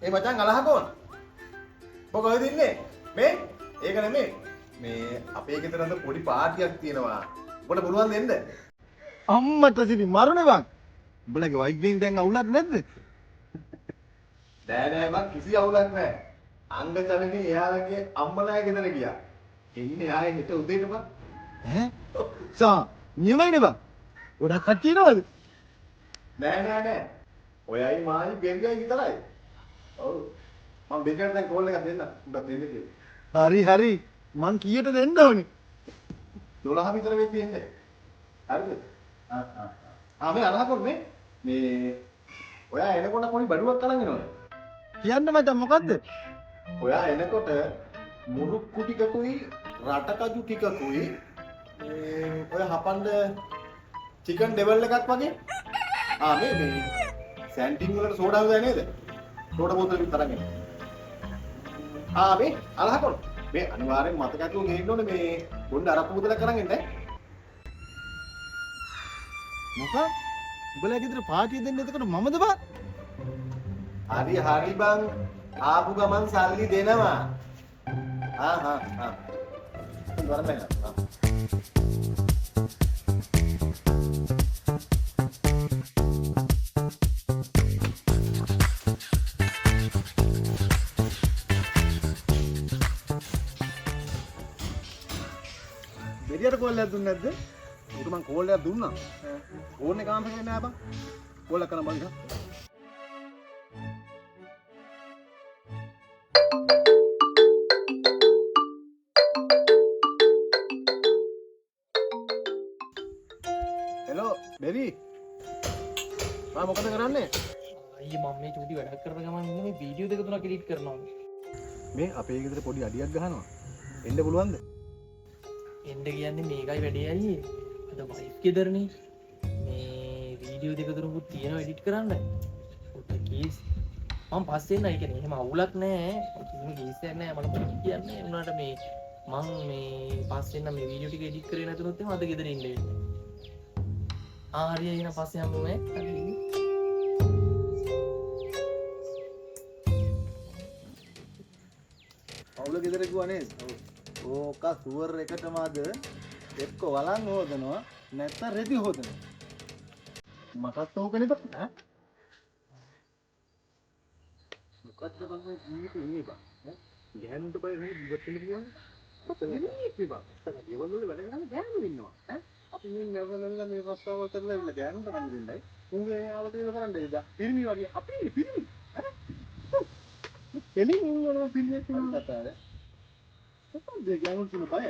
ඒ මචං අලහකෝන. මොකද ඉන්නේ? මේ ඒක නෙමෙයි. මේ අපේ ගෙදර අද පොඩි පාටියක් තියෙනවා. ඔබට පුළුවන් දෙන්න? අම්මට සිරි මරුනේ බං. උඹලගේ වයිෆ්ගෙන් දැන් අවුලක් නැද්ද? නෑ බං කිසි අවුලක් නෑ. අංග චලනේ එයාලගේ අම්මලා ගෙදර ගියා. එන්නේ ආයේ හෙට උදේට බං. ඈ? සා නියමයිනේ බං. ගොඩක් කට්ටිය නේද? නෑ. ඔයයි මායි බෙන්ගයි විතරයි. ඔව්. මම බෙන්ගට දැන් කෝල් එකක් දෙන්න. උඹට දෙන්න කියලා. හරි. මං කීයට දෙන්න ඕනේ? 12 විතර වෙද්දී එන්නේ. හරිද? මේ අරහකොත් මේ ඔයා එනකොට පොඩි බඩුවක් අරන් එනවද? කියන්න මචං මොකද්ද? ඔයා එනකොට මුරුක්කු ටිකකුයි රටකජු ටිකකුයි ඔය හපන්න චිකන් ඩෙවල් එකක් වගේ මේ සැන්ටින් වලට සෝඩා හොදා නේද? සෝඩා බෝතල විතරක් එන්න. මේ අරහකොත් මේ අනිවාර්යෙන් මතක ඇතුව ගේන්න ඕනේ මේ පොඩි අරක්කු මුදලක් අරන් එන්න. මොකක්? උඹලා ගෙදර පාටිය දෙන්න එතකොට මමද බං? හරි බං ආපු ගමන් සල්ලි දෙනවා. වරමයි. දෙරියට කෝල් එකක් දුන්නේ නැද්ද? උට මං කෝල් එකක් දුන්නා. ෆෝන් එක ආන්සර් කරන්නේ නැහැ බං. කෝල් එක කරන් බලන්න. Hello baby. මම මොකද කරන්නේ? අයියේ මම මේ චූටි වැඩක් කරන ගමන් ඉන්නේ මේ වීඩියෝ දෙක තුනක් එඩිට් කරනවා. මේ අපේ ගෙදර පොඩි අඩියක් ගහනවා. එන්න පුළුවන්ද? එන්න කියන්නේ මේකයි වැඩේ අයියේ. අද වයිෆ් ගෙදරනේ. මේ වීඩියෝ දෙක තුනකුත් තියෙනවා එඩිට් කරන්න. පොඩ්ඩක් කීස්. මම පස්සේ එන්නයි කියන්නේ. එහෙම අවුලක් නැහැ. කිසිම කීසයක් නැහැ. මම පොඩි කියන්නේ උනාට මේ මම මේ පස්සේ එන්න මේ වීඩියෝ ටික එඩිට් කරේ නැතුනොත් එහෙම අද ගෙදර ඉන්න වෙන්නේ. හරි එහෙනම් පස්සේ හම්බුමු ඈ. අවුල ගෙදර ගියා නේද? ඕක සුවර් එකටම අද එක්ක වලන් හොදනවා නැත්නම් රෙදි හොදනවා. මටත් ඕකනේ බං ඈ. මොකද්ද බං මේ ජීවිතේ ඉන්නේ බං ඈ? ගෑනුන්ට බය නේ ජීවත් වෙන්න පුළුවන්. කොතනද ඉන්නේ බං? ඒගොල්ලෝ වැඩ කරන්නේ ගෑනු ඉන්නවා ඈ. අපි මේ නවලල්ලා මේ රස්සාව කරලා ඉන්න ගෑනුන්ට කන්න දෙන්නයි. උන්ගේ ආවද ඒක කරන්නේ ඉතින්. පිරිමි වගේ අපි පිරිමි ඈ. එළින් උන්වල පිරිමි කියලා කතාවේ. මොකක්ද ගෑනුන් කියන බය?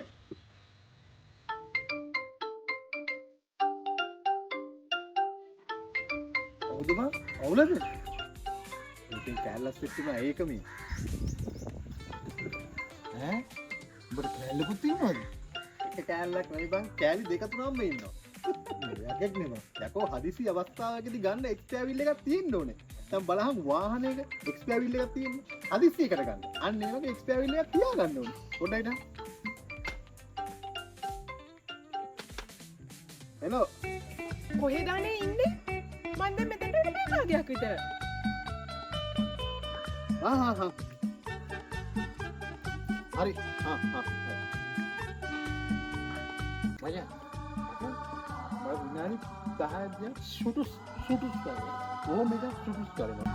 අවුද බං? අවුලද? ඉතින් කැලලස් පිටිම ඒක මේ. ඈ? උඹට කැලලකුත් තියෙනවද? එක කැලලක් නෙවෙයි බං කැලි දෙක තුනක්ම ඉන්නවා. යකෙක් නෙමෙයි. යකෝ හදිසි අවස්ථාවකදී ගන්න එක්ස්පයර් බිල් එකක් තියෙන්න ඕනේ. දැන් බලහන් වාහනයක එක්ස්පයර් බිල් එකක් තියෙන්නේ. හදිසි එකට ගන්න. අන්න ඒ වගේ එක්ස්පයර් බිල් එකක් තියාගන්න ඕනේ. පොඩ්ඩයි නේද? හෙලෝ කොහෙද අනේ ඉන්නේ? මම දැන් මෙතනට එන්න මේ කාගයක් විතර. හරි. මචං මම විනාඩි 10ක් සුටුස් කරේ. කොහොමද සුටුස් කරන්නේ?